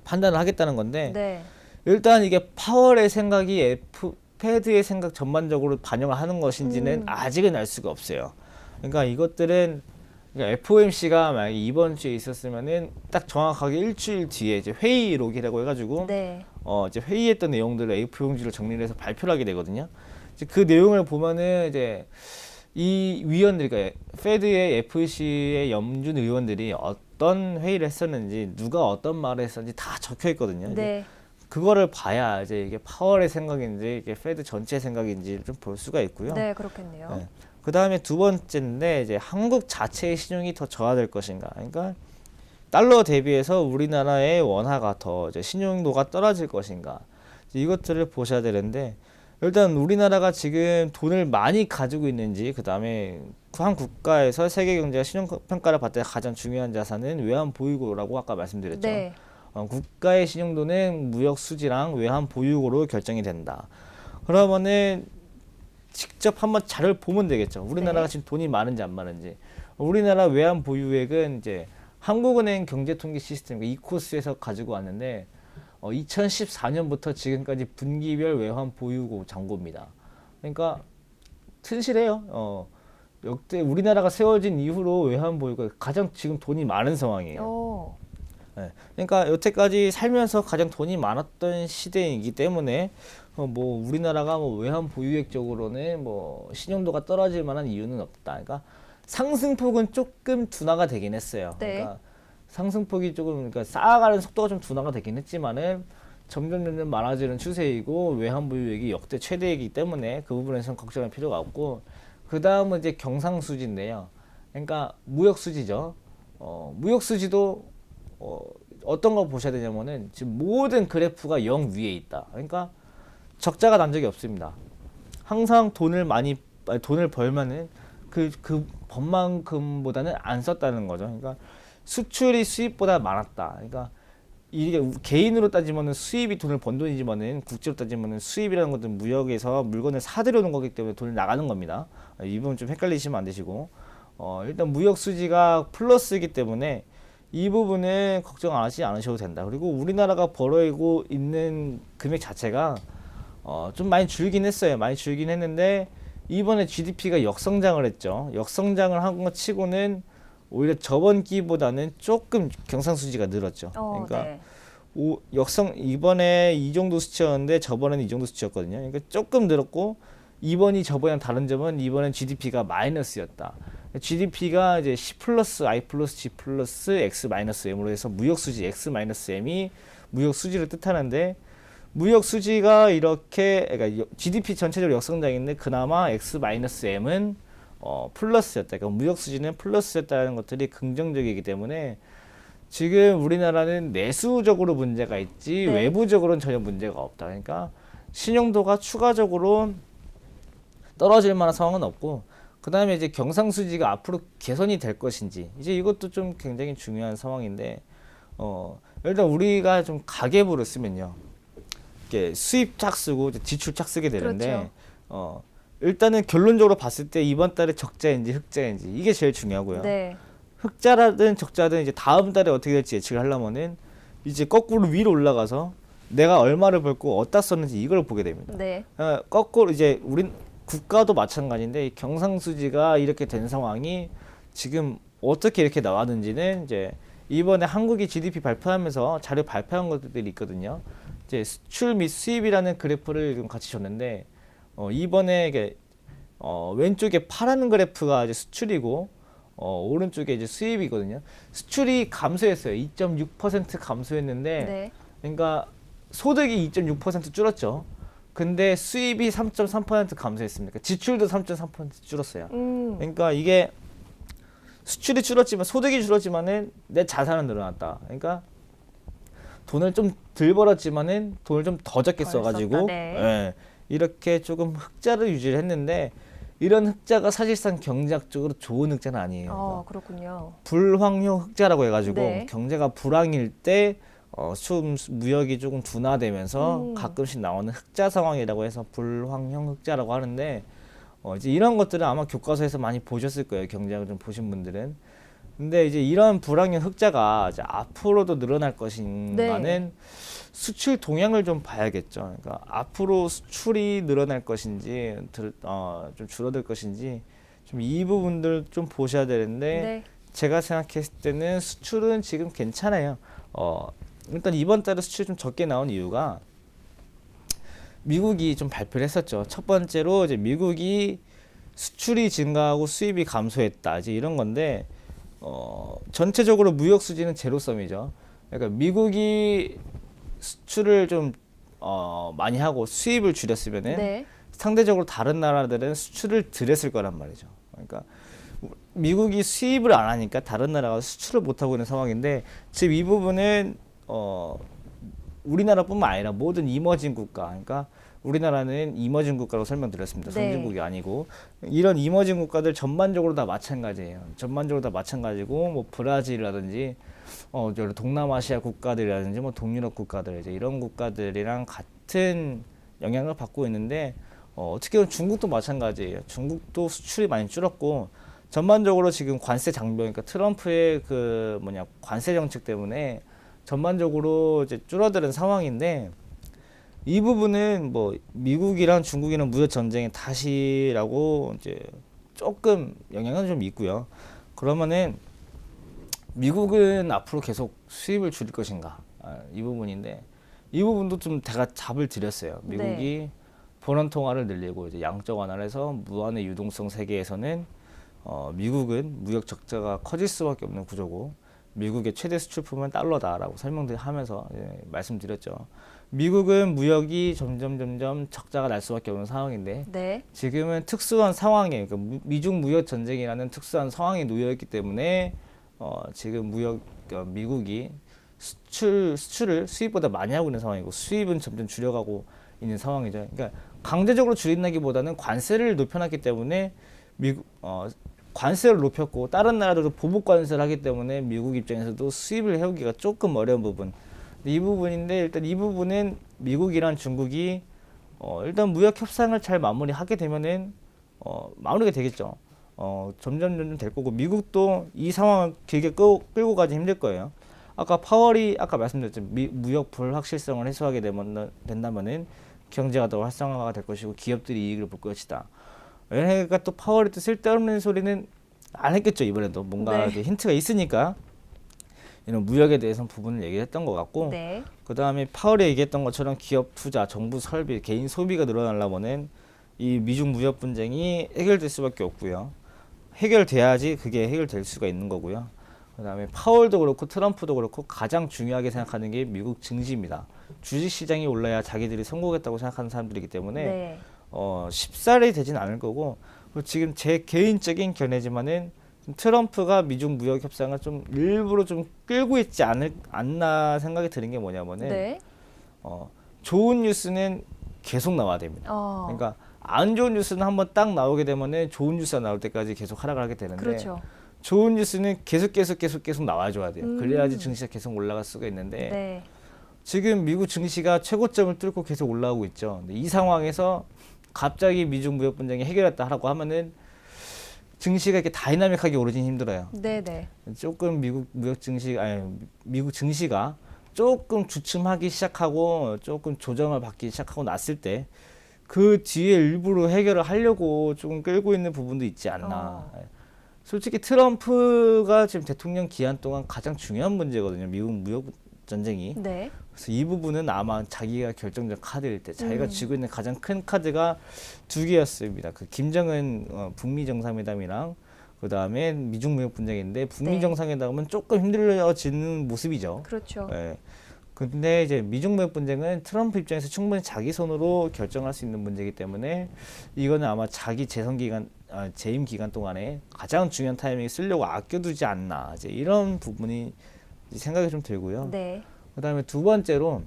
판단을 하겠다는 건데 네. 일단 이게 파월의 생각이 패드의 생각 전반적으로 반영을 하는 것인지는 아직은 알 수가 없어요. 그러니까 이것들은 그러니까 FOMC가 만약에 이번 주에 있었으면은 딱 정확하게 일주일 뒤에 이제 회의록이라고 해가지고 네. 이제 회의했던 내용들을 A4용지로 정리를 해서 발표를 하게 되거든요. 이제 그 내용을 보면은 이제 이 위원들, 그러니까 페드의 FOMC의 염준 의원들이 어떤 회의를 했었는지 누가 어떤 말을 했었는지 다 적혀 있거든요. 네. 그거를 봐야 이제 이게 파월의 생각인지 이게 페드 전체 생각인지 좀 볼 수가 있고요. 네, 그렇겠네요. 네. 그 다음에 두 번째인데 이제 한국 자체의 신용이 더 저하될 것인가. 그러니까 달러 대비해서 우리나라의 원화가 더 이제 신용도가 떨어질 것인가. 이것들을 보셔야 되는데 일단 우리나라가 지금 돈을 많이 가지고 있는지 그 다음에 한 국가에서 세계 경제가 신용평가를 받을 때 가장 중요한 자산은 외환 보유고라고 아까 말씀드렸죠. 네. 국가의 신용도는 무역 수지랑 외환 보유고로 결정이 된다. 그러면은 직접 한번 자료를 보면 되겠죠. 우리나라가 네. 지금 돈이 많은지 안 많은지. 우리나라 외환 보유액은 이제 한국은행 경제통계 시스템 이코스에서 가지고 왔는데 2014년부터 지금까지 분기별 외환 보유고 잔고입니다. 그러니까 튼실해요. 역대 우리나라가 세워진 이후로 외환 보유가 가장 지금 돈이 많은 상황이에요. 오. 네. 그러니까 여태까지 살면서 가장 돈이 많았던 시대이기 때문에 뭐 우리나라가 뭐 외환 보유액적으로는 뭐 신용도가 떨어질 만한 이유는 없다. 그러니까 상승폭은 조금 둔화가 되긴 했어요. 네. 그러니까 상승폭이 조금 그러니까 쌓아가는 속도가 좀 둔화가 되긴 했지만은 점점 많아지는 추세이고 외환 보유액이 역대 최대이기 때문에 그 부분에서는 걱정할 필요가 없고 그 다음은 이제 경상수지인데요. 그러니까 무역수지죠. 무역수지도 어떤 거 보셔야 되냐면은 지금 모든 그래프가 0 위에 있다. 그러니까 적자가 난 적이 없습니다. 항상 돈을 벌면은 그 법만큼보다는 안 썼다는 거죠. 그러니까 수출이 수입보다 많았다. 그러니까 이게 개인으로 따지면은 수입이 돈을 번 돈이지만은 국제로 따지면은 수입이라는 것은 무역에서 물건을 사들여오는 거기 때문에 돈이 나가는 겁니다. 이 부분 좀 헷갈리시면 안 되시고 일단 무역 수지가 플러스이기 때문에 이 부분은 걱정 안 하시지 않으셔도 된다. 그리고 우리나라가 벌어오고 있는 금액 자체가 좀 많이 줄긴 했어요. 많이 줄긴 했는데 이번에 GDP가 역성장을 했죠. 역성장을 한 것 치고는 오히려 저번 기보다는 조금 경상수지가 늘었죠. 그러니까 네. 이번에 이 정도 수치였는데 저번에는 이 정도 수치였거든요. 그러니까 조금 늘었고 이번이 저번이랑 다른 점은 이번엔 GDP가 마이너스였다. GDP가 이제 C 플러스 I 플러스 G 플러스 X 마이너스 M으로 해서 무역수지 X 마이너스 M이 무역수지를 뜻하는데 무역수지가 이렇게 그러니까 GDP 전체적으로 역성장인데 그나마 X 마이너스 M은 플러스였다. 그러니까 무역수지는 플러스였다는 것들이 긍정적이기 때문에 지금 우리나라는 내수적으로 문제가 있지 네. 외부적으로는 전혀 문제가 없다. 그러니까 신용도가 추가적으로 떨어질 만한 상황은 없고 그 다음에 이제 경상수지가 앞으로 개선이 될 것인지 이제 이것도 좀 굉장히 중요한 상황인데 일단 우리가 좀 가계부를 쓰면요 이렇게 수입 짝 쓰고 이제 지출 짝 쓰게 되는데 그렇죠. 일단은 결론적으로 봤을 때 이번 달에 적자인지 흑자인지 이게 제일 중요하고요. 네. 흑자라든 적자든 이제 다음 달에 어떻게 될지 예측을 하려면은 이제 거꾸로 위로 올라가서 내가 얼마를 벌고 어디다 썼는지 이걸 보게 됩니다. 네. 거꾸로 이제 우린 국가도 마찬가지인데 이 경상수지가 이렇게 된 상황이 지금 어떻게 이렇게 나왔는지는 이제 이번에 한국이 GDP 발표하면서 자료 발표한 것들이 있거든요. 이제 수출 및 수입이라는 그래프를 좀 같이 줬는데 이번에 이게 왼쪽에 파란 그래프가 이제 수출이고 오른쪽에 이제 수입이거든요. 수출이 감소했어요. 2.6% 감소했는데 네. 그러니까 소득이 2.6% 줄었죠. 근데 수입이 3.3% 감소했습니다. 그러니까 지출도 3.3% 줄었어요. 그러니까 이게 수출이 줄었지만 소득이 줄었지만은 내 자산은 늘어났다. 그러니까 돈을 좀 덜 벌었지만은 돈을 좀 더 적게 써가지고 네. 예, 이렇게 조금 흑자를 유지를 했는데 이런 흑자가 사실상 경제학적으로 좋은 흑자는 아니에요. 그러니까 그렇군요. 불황용 흑자라고 해가지고 네. 경제가 불황일 때 좀 무역이 조금 둔화되면서 가끔씩 나오는 흑자 상황이라고 해서 불황형 흑자라고 하는데 이제 이런 것들은 아마 교과서에서 많이 보셨을 거예요. 경제학을 좀 보신 분들은. 근데 이제 이런 불황형 흑자가 이제 앞으로도 늘어날 것인가는 네. 수출 동향을 좀 봐야겠죠. 그러니까 앞으로 수출이 늘어날 것인지 좀 줄어들 것인지 좀 이 부분들 좀 보셔야 되는데 네. 제가 생각했을 때는 수출은 지금 괜찮아요. 일단 이번 달에 수출이 좀 적게 나온 이유가 미국이 좀 발표를 했었죠. 첫 번째로 이제 미국이 수출이 증가하고 수입이 감소했다. 이제 이런 건데 전체적으로 무역 수지는 제로섬이죠. 그러니까 미국이 수출을 좀 많이 하고 수입을 줄였으면은 네. 상대적으로 다른 나라들은 수출을 덜했을 거란 말이죠. 그러니까 미국이 수입을 안 하니까 다른 나라가 수출을 못 하고 있는 상황인데 지금 이 부분은 우리나라뿐만 아니라 모든 이머징 국가, 그러니까 우리나라는 이머징 국가로 설명드렸습니다. 네. 선진국이 아니고 이런 이머징 국가들 전반적으로 다 마찬가지예요. 전반적으로 다 마찬가지고 뭐 브라질이라든지 여러 동남아시아 국가들이라든지 뭐 동유럽 국가들 이제 이런 국가들이랑 같은 영향을 받고 있는데 어떻게 보면 중국도 마찬가지예요. 중국도 수출이 많이 줄었고 전반적으로 지금 관세 장벽, 그러니까 트럼프의 그 관세 정책 때문에 전반적으로 이제 줄어드는 상황인데 이 부분은 뭐 미국이랑 중국이랑 무역 전쟁의 탓이라고 이제 조금 영향은 좀 있고요. 그러면은 미국은 앞으로 계속 수입을 줄일 것인가? 이 부분인데 이 부분도 좀 제가 답을 드렸어요. 미국이 본원 통화를 늘리고 이제 양적 완화를 해서 무한의 유동성 세계에서는 미국은 무역 적자가 커질 수밖에 없는 구조고 미국의 최대 수출품은 달러다라고 설명하면서 말씀드렸죠. 미국은 무역이 점점 적자가 날 수밖에 없는 상황인데 네. 지금은 특수한 상황에 그러니까 미중 무역 전쟁이라는 특수한 상황에 놓여 있기 때문에 지금 미국이 수출을 수입보다 많이 하고 있는 상황이고 수입은 점점 줄여가고 있는 상황이죠. 그러니까 강제적으로 줄인다기보다는 관세를 높여놨기 때문에 관세를 높였고 다른 나라들도 보복 관세를 하기 때문에 미국 입장에서도 수입을 해오기가 조금 어려운 부분. 이 부분인데 일단 이 부분은 미국이랑 중국이 일단 무역 협상을 잘 마무리하게 되면은 마무리가 되겠죠. 점점 될 거고 미국도 이 상황을 길게 끌고 가기 힘들 거예요. 아까 말씀드렸죠. 무역 불확실성을 해소하게 된다면은 경제가 더 활성화가 될 것이고 기업들이 이익을 볼 것이다. 그러니까 또 파월이 또 쓸데없는 소리는 안 했겠죠. 이번에도 뭔가 네. 힌트가 있으니까 이런 무역에 대해서는 부분을 얘기했던 것 같고 네. 그 다음에 파월이 얘기했던 것처럼 기업 투자, 정부 설비, 개인 소비가 늘어나려면은 이 미중 무역 분쟁이 해결될 수밖에 없고요. 해결돼야지 그게 해결될 수가 있는 거고요. 그 다음에 파월도 그렇고 트럼프도 그렇고 가장 중요하게 생각하는 게 미국 증시입니다. 주식시장이 올라야 자기들이 성공했다고 생각하는 사람들이기 때문에 네. 쉽사리 되진 않을 거고 그리고 지금 제 개인적인 견해지만은 트럼프가 미중 무역 협상을 좀 일부러 좀 끌고 있지 않나 생각이 드는 게 뭐냐면은 네. 좋은 뉴스는 계속 나와야 됩니다. 그러니까 안 좋은 뉴스는 한번 딱 나오게 되면은 좋은 뉴스가 나올 때까지 계속 하락을 하게 되는데 그렇죠. 좋은 뉴스는 계속 나와줘야 돼요. 그래야지 증시가 계속 올라갈 수가 있는데 네. 지금 미국 증시가 최고점을 뚫고 계속 올라오고 있죠. 근데 이 상황에서 갑자기 미중 무역 분쟁이 해결했다라고 하면은 증시가 이렇게 다이나믹하게 오르긴 힘들어요. 네. 조금 미국 증시가 조금 주춤하기 시작하고 조금 조정을 받기 시작하고 났을 때 그 뒤에 일부러 해결을 하려고 조금 끌고 있는 부분도 있지 않나. 솔직히 트럼프가 지금 대통령 기간 동안 가장 중요한 문제거든요. 미국 무역 전쟁이. 네. 그래서 이 부분은 아마 자기가 결정적 카드일 때 자기가 쥐고 있는 가장 큰 카드가 두 개였습니다. 그 김정은 북미 정상회담이랑 그 다음에 미중 무역 분쟁인데 북미 네. 정상회담은 조금 힘들어지는 모습이죠. 그렇죠. 예. 근데 이제 미중 무역 분쟁은 트럼프 입장에서 충분히 자기 손으로 결정할 수 있는 문제이기 때문에 이거는 아마 자기 재임 기간 동안에 가장 중요한 타이밍에 쓰려고 아껴두지 않나 이제 이런 부분이 생각이 좀 들고요. 네. 그다음에 두 번째로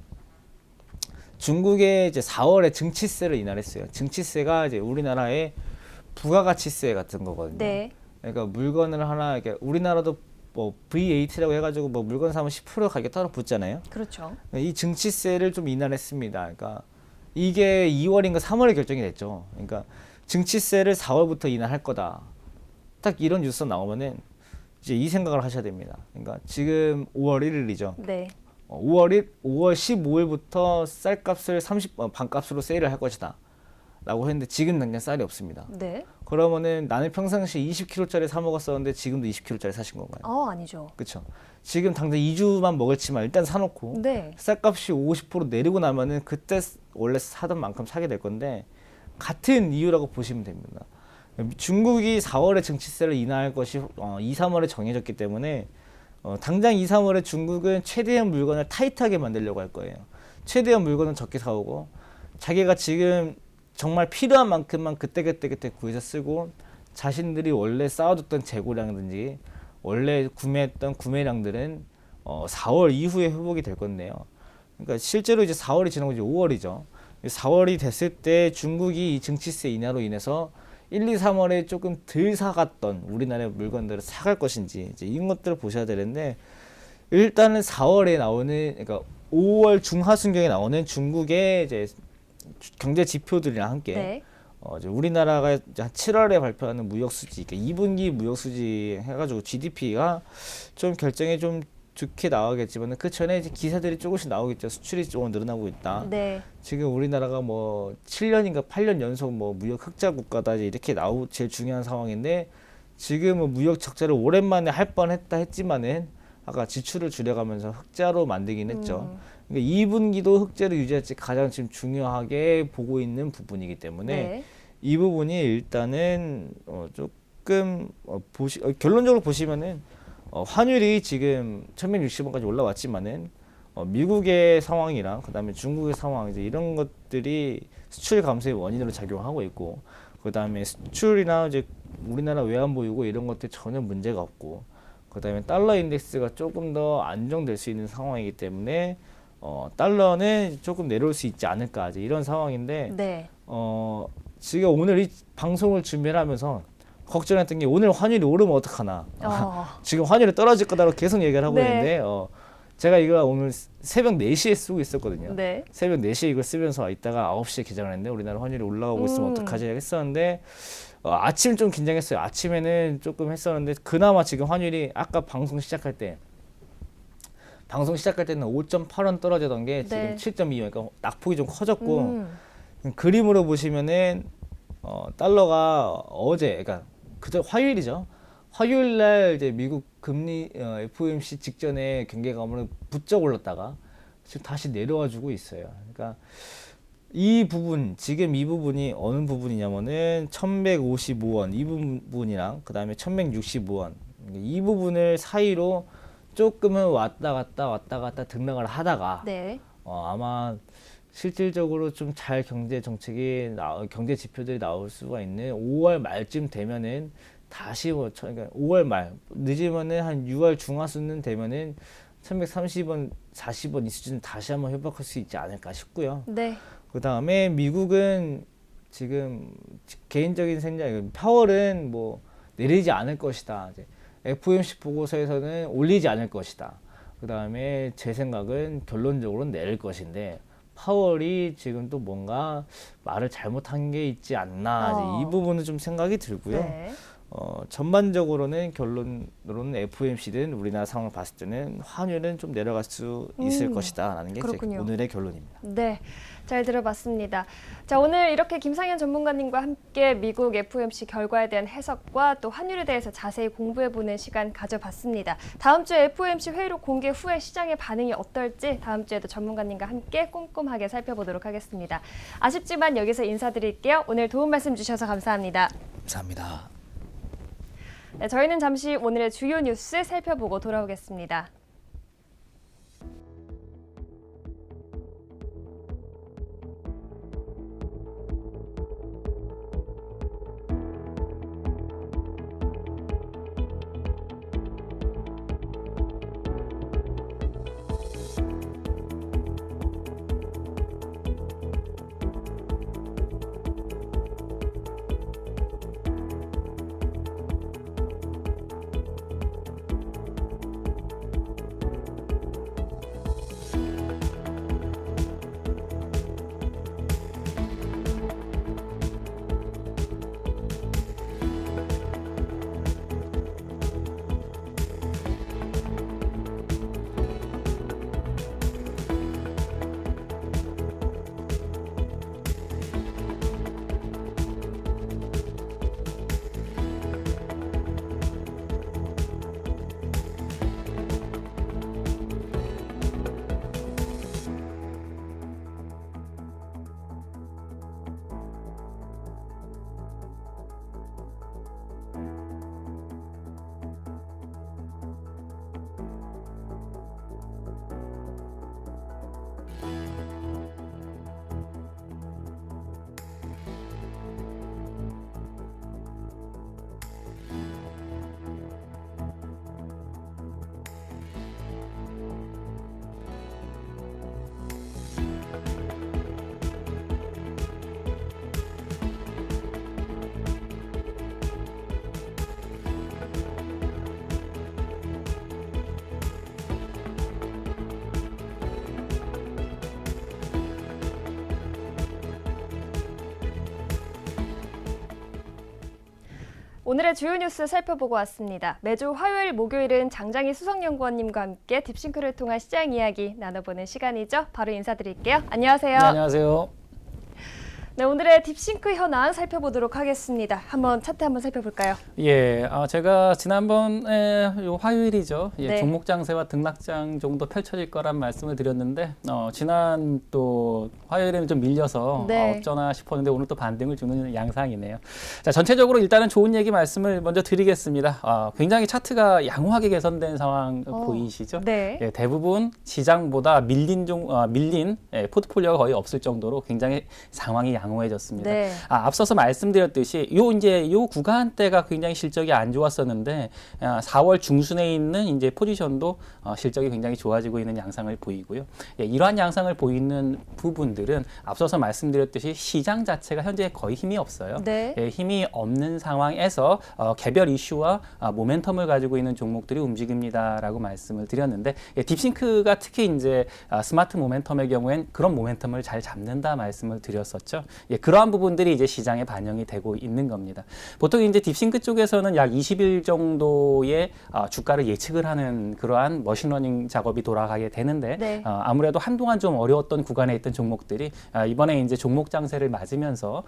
중국의 이제 4월에 증치세를 인하했어요. 증치세가 이제 우리나라의 부가가치세 같은 거거든요. 네. 그러니까 물건을 하나 이렇게 우리나라도 뭐 VAT라고 해가지고 뭐 물건 사면 10% 가격 따로 붙잖아요. 그렇죠. 이 증치세를 좀 인하했습니다. 그러니까 이게 2월인가 3월에 결정이 됐죠. 그러니까 증치세를 4월부터 인하할 거다. 딱 이런 뉴스 나오면은 이제 이 생각을 하셔야 됩니다. 그러니까 지금 5월 1일이죠. 네. 5월 15일부터 쌀값을 반값으로 세일을 할 것이다. 라고 했는데 지금 당장 쌀이 없습니다. 네. 그러면은 나는 평상시에 20kg짜리 사 먹었었는데 지금도 20kg짜리 사신 건가요? 아니죠. 그렇죠. 지금 당장 2주만 먹을지만 일단 사놓고 네. 쌀값이 50% 내리고 나면은 그때 원래 사던 만큼 사게 될 건데 같은 이유라고 보시면 됩니다. 중국이 4월에 증치세를 인하할 것이 2, 3월에 정해졌기 때문에 당장 2, 3월에 중국은 최대한 물건을 타이트하게 만들려고 할 거예요. 최대한 물건은 적게 사오고 자기가 지금 정말 필요한 만큼만 그때 구해서 쓰고 자신들이 원래 쌓아뒀던 재고량이든지 원래 구매했던 구매량들은 4월 이후에 회복이 될 건데요. 그러니까 실제로 이제 4월이 지나고 이제 5월이죠. 4월이 됐을 때 중국이 이 증치세 인하로 인해서 1, 2, 3월에 조금 덜 사갔던 우리나라의 물건들을 사갈 것인지 이제 이런 것들을 보셔야 되는데 일단은 4월에 나오는 그러니까 5월 중하순경에 나오는 중국의 이제 경제 지표들이랑 함께 네. 이제 우리나라가 이제 7월에 발표하는 무역 수지, 그러니까 2분기 무역 수지 해가지고 GDP가 좀 결정이 좀 좋게 나오겠지만 그 전에 이제 기사들이 조금씩 나오겠죠. 수출이 조금 늘어나고 있다. 네. 지금 우리나라가 뭐 7년인가 8년 연속 뭐 무역 흑자 국가다 이제 이렇게 제일 중요한 상황인데 지금은 무역 적자를 오랜만에 할 뻔했다 했지만은 아까 지출을 줄여가면서 흑자로 만들긴 했죠. 그러니까 2분기도 흑자를 유지할지 가장 지금 중요하게 보고 있는 부분이기 때문에 네. 이 부분이 일단은 조금 결론적으로 보시면은 환율이 지금 1160원까지 올라왔지만은 미국의 상황이랑 그다음에 중국의 상황 이제 이런 것들이 수출 감소의 원인으로 작용하고 있고 그다음에 수출이나 이제 우리나라 외환 보유고 이런 것들 전혀 문제가 없고 그다음에 달러 인덱스가 조금 더 안정될 수 있는 상황이기 때문에 달러는 조금 내려올 수 있지 않을까 이제 이런 상황인데 네. 지금 오늘 이 방송을 준비를 하면서 걱정했던 게 오늘 환율이 오르면 어떡하나. 지금 환율이 떨어질 거다라고 계속 얘기를 하고 네. 있는데 제가 이거 오늘 새벽 4시에 쓰고 있었거든요. 네. 새벽 4시에 이걸 쓰면서 이따가 9시에 개장을 했는데 우리나라 환율이 올라가고 있으면 어떡하지 했었는데 아침 좀 긴장했어요. 아침에는 조금 했었는데 그나마 지금 환율이 아까 방송 시작할 때는 5.8원 떨어지던 게 네. 지금 7.2원, 그러니까 낙폭이 좀 커졌고 그림으로 보시면은 달러가 어제, 그러니까 그저 화요일이죠. 화요일 날 이제 미국 금리 FOMC 직전에 경계감으로 부쩍 올랐다가 지금 다시 내려와 주고 있어요. 그러니까 이 부분, 지금 이 부분이 어느 부분이냐면은 1155원 이 부분이랑 그다음에 1165원 이 부분을 사이로 조금은 왔다 갔다 등락을 하다가 네. 아마 실질적으로 좀 잘 경제 지표들이 나올 수가 있는 5월 말쯤 되면은 다시 그러니까 5월 말 늦으면은 한 6월 중하순은 되면은 1130원, 40원 이 수준 다시 한번 회복할 수 있지 않을까 싶고요. 네. 그 다음에 미국은 지금 개인적인 생각, 파월은 뭐 내리지 않을 것이다. 이제 FOMC 보고서에서는 올리지 않을 것이다. 그 다음에 제 생각은 결론적으로는 내릴 것인데 파월이 지금 또 뭔가 말을 잘못한 게 있지 않나 이 부분은 좀 생각이 들고요. 네. 전반적으로는 결론으로는 FOMC든 우리나라 상황을 봤을 때는 환율은 좀 내려갈 수 있을 것이다라는 게 제 오늘의 결론입니다. 네, 잘 들어봤습니다. 자, 오늘 이렇게 김상현 전문가님과 함께 미국 FOMC 결과에 대한 해석과 또 환율에 대해서 자세히 공부해보는 시간 가져봤습니다. 다음 주에 FOMC 회의록 공개 후에 시장의 반응이 어떨지 다음 주에도 전문가님과 함께 꼼꼼하게 살펴보도록 하겠습니다. 아쉽지만 여기서 인사드릴게요. 오늘 도움 말씀 주셔서 감사합니다. 감사합니다. 네, 저희는 잠시 오늘의 주요 뉴스 살펴보고 돌아오겠습니다. 오늘의 주요 뉴스 살펴보고 왔습니다. 매주 화요일, 목요일은 장장희 수석연구원님과 함께 딥싱크를 통한 시장 이야기 나눠보는 시간이죠. 바로 인사드릴게요. 안녕하세요. 네, 안녕하세요. 네, 오늘의 딥싱크 현황 살펴보도록 하겠습니다. 차트 한번 살펴볼까요? 예, 제가 지난번에 요 화요일이죠. 예, 네. 종목 장세와 등락장 정도 펼쳐질 거란 말씀을 드렸는데 지난 또 화요일에는 좀 밀려서 네. 어쩌나 싶었는데 오늘 또 반등을 주는 양상이네요. 자, 전체적으로 일단은 좋은 얘기 말씀을 먼저 드리겠습니다. 굉장히 차트가 양호하게 개선된 상황 보이시죠? 네. 예, 대부분 시장보다 밀린 포트폴리오가 거의 없을 정도로 굉장히 상황이 양호해졌습니다. 네. 앞서서 말씀드렸듯이 요 구간대가 굉장히 실적이 안 좋았었는데 4월 중순에 있는 이제 포지션도 실적이 굉장히 좋아지고 있는 양상을 보이고요. 예, 이러한 양상을 보이는 부분들은 앞서서 말씀드렸듯이 시장 자체가 현재 거의 힘이 없어요. 네. 예, 힘이 없는 상황에서 개별 이슈와 모멘텀을 가지고 있는 종목들이 움직입니다라고 말씀을 드렸는데 딥싱크가 특히 이제 스마트 모멘텀의 경우엔 그런 모멘텀을 잘 잡는다 말씀을 드렸었죠. 예, 그러한 부분들이 이제 시장에 반영이 되고 있는 겁니다. 보통 이제 딥싱크 쪽에서는 약 20일 정도의 주가를 예측을 하는 그러한 머신러닝 작업이 돌아가게 되는데 네. 아무래도 한동안 좀 어려웠던 구간에 있던 종목들이 이번에 이제 종목 장세를 맞으면서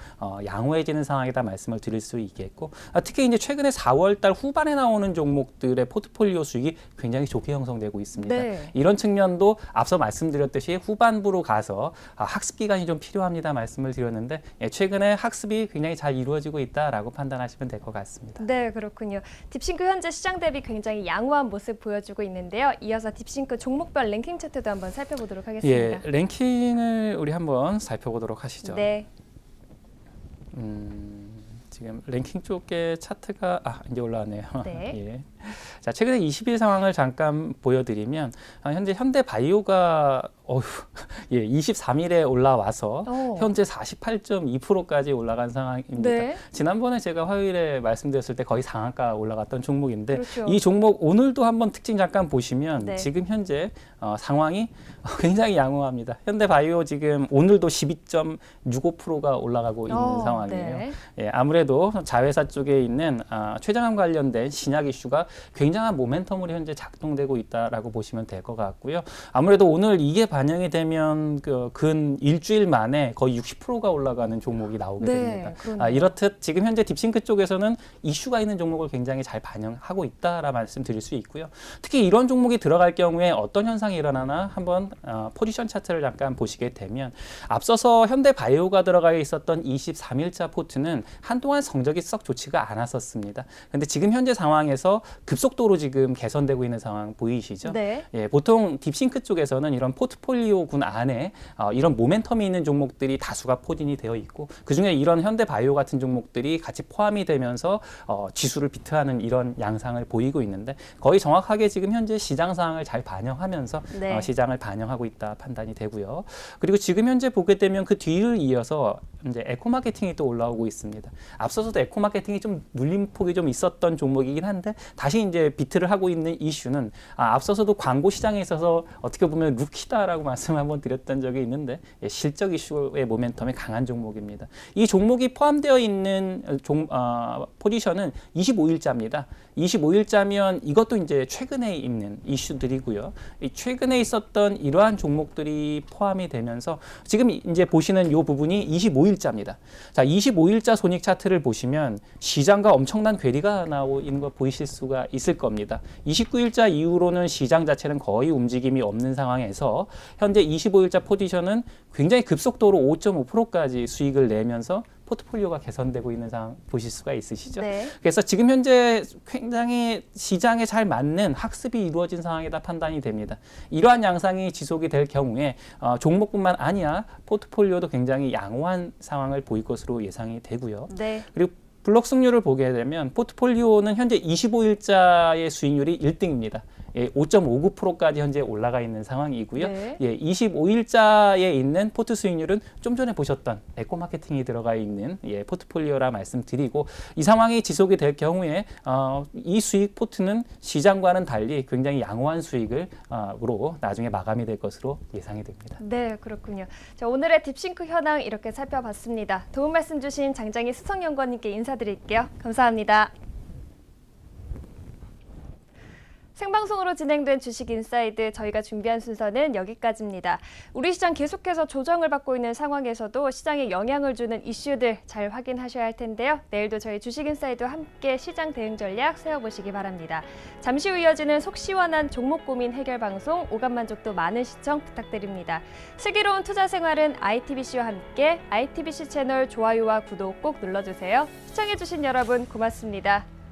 양호해지는 상황이다 말씀을 드릴 수 있겠고 특히 이제 최근에 4월달 후반에 나오는 종목들의 포트폴리오 수익이 굉장히 좋게 형성되고 있습니다. 네. 이런 측면도 앞서 말씀드렸듯이 후반부로 가서 학습 기간이 좀 필요합니다 말씀을 드렸는데 최근에 학습이 굉장히 잘 이루어지고 있다라고 판단하시면 될 것 같습니다. 네, 그렇군요. 딥싱크 현재 시장 대비 굉장히 양호한 모습 보여주고 있는데요. 이어서 딥싱크 종목별 랭킹 차트도 한번 살펴보도록 하겠습니다. 예, 랭킹을 우리 한번 살펴보도록 하시죠. 네. 지금 랭킹 쪽에 차트가 이제 올라왔네요. 네. 예. 자, 최근에 20일 상황을 잠깐 보여드리면 현재 현대바이오가 23일에 올라와서 현재 48.2%까지 올라간 상황입니다. 네. 지난번에 제가 화요일에 말씀드렸을 때 거의 상한가 올라갔던 종목인데 그렇죠. 이 종목 오늘도 한번 특징 잠깐 보시면 네. 지금 현재 상황이 굉장히 양호합니다. 현대바이오 지금 오늘도 12.65%가 올라가고 있는 상황이에요. 네. 예, 아무래도 자회사 쪽에 있는 최장암 관련된 신약 이슈가 굉장한 모멘텀으로 현재 작동되고 있다라고 보시면 될 것 같고요. 아무래도 오늘 이게 반영이 되면 근 일주일 만에 거의 60%가 올라가는 종목이 나오게 네, 됩니다. 그러네요. 이렇듯 지금 현재 딥싱크 쪽에서는 이슈가 있는 종목을 굉장히 잘 반영하고 있다라 말씀드릴 수 있고요. 특히 이런 종목이 들어갈 경우에 어떤 현상이 일어나나 한번 포지션 차트를 잠깐 보시게 되면 앞서서 현대바이오가 들어가 있었던 23일자 포트는 한동안 성적이 썩 좋지가 않았었습니다. 근데 지금 현재 상황에서 급속도로 지금 개선되고 있는 상황 보이시죠? 네. 예, 보통 딥싱크 쪽에서는 이런 포트폴리오군 안에 이런 모멘텀이 있는 종목들이 다수가 포진이 되어 있고 그중에 이런 현대바이오 같은 종목들이 같이 포함이 되면서 지수를 비트하는 이런 양상을 보이고 있는데 거의 정확하게 지금 현재 시장 상황을 잘 반영하면서 네. 시장을 반영하고 있다 판단이 되고요. 그리고 지금 현재 보게 되면 그 뒤를 이어서 이제 에코마케팅이 또 올라오고 있습니다. 앞서서도 에코마케팅이 좀 눌림폭이 좀 있었던 종목이긴 한데 다시 이제 비트를 하고 있는 이슈는 앞서서도 광고 시장에 있어서 어떻게 보면 루키다라고 말씀 한번 드렸던 적이 있는데 실적 이슈의 모멘텀이 강한 종목입니다. 이 종목이 포함되어 있는 포지션은 25일자입니다. 25일자면 이것도 이제 최근에 있는 이슈들이고요. 최근에 있었던 이러한 종목들이 포함이 되면서 지금 이제 보시는 이 부분이 25일자입니다. 자, 25일자 손익 차트를 보시면 시장과 엄청난 괴리가 나오고 있는 거 보이실 수가 있을 겁니다. 29일자 이후로는 시장 자체는 거의 움직임이 없는 상황에서 현재 25일자 포지션은 굉장히 급속도로 5.5%까지 수익을 내면서 포트폴리오가 개선되고 있는 상황 보실 수가 있으시죠? 네. 그래서 지금 현재 굉장히 시장에 잘 맞는 학습이 이루어진 상황이다 판단이 됩니다. 이러한 양상이 지속이 될 경우에 종목뿐만 아니라 포트폴리오도 굉장히 양호한 상황을 보일 것으로 예상이 되고요. 네. 그리고 블록 승률을 보게 되면 포트폴리오는 현재 25일자의 수익률이 1등입니다. 예, 5.59%까지 현재 올라가 있는 상황이고요. 네. 예, 25일자에 있는 포트 수익률은 좀 전에 보셨던 에코마케팅이 들어가 있는 포트폴리오라 말씀드리고 이 상황이 지속이 될 경우에 이 수익 포트는 시장과는 달리 굉장히 양호한 수익으로 나중에 마감이 될 것으로 예상이 됩니다. 네, 그렇군요. 자, 오늘의 딥싱크 현황 이렇게 살펴봤습니다. 도움 말씀 주신 장장희 수석연구원님께 인사드릴게요. 감사합니다. 생방송으로 진행된 주식인사이드 저희가 준비한 순서는 여기까지입니다. 우리 시장 계속해서 조정을 받고 있는 상황에서도 시장에 영향을 주는 이슈들 잘 확인하셔야 할 텐데요. 내일도 저희 주식인사이드와 함께 시장 대응 전략 세워보시기 바랍니다. 잠시 후 이어지는 속 시원한 종목 고민 해결 방송 오감만족도 많은 시청 부탁드립니다. 슬기로운 투자 생활은 ITBC와 함께 ITBC 채널 좋아요와 구독 꼭 눌러주세요. 시청해주신 여러분 고맙습니다.